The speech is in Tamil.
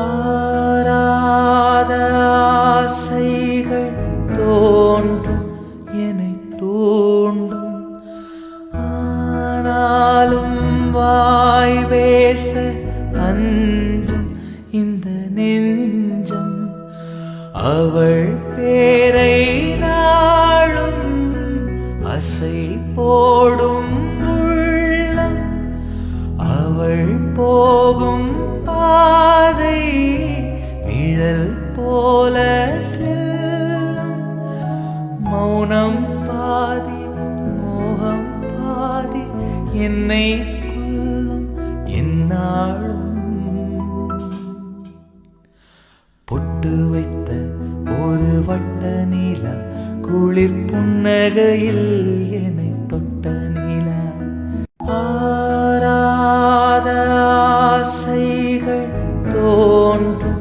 ஆராத ஆசைகள் தோன்றும் என்னை தூண்டும். ஆனாலும் வாய் பேச அஞ்சும் இந்த நெஞ்சம். அவள் பேரை நாளும் அசை போடும் உள்ளம். அவள் போகும் பாதை நிழல் போல செல்லும். மௌனம் பாதி மோகம் பாதி என்னை கொல்லும் என்னாலும். பொட்டு வைத்த ஒரு வட்ட நீலா குளிர் புன்னகையில் என்னை தொட்ட நீலா. ஆராத ஆசைகள் தோன்றும்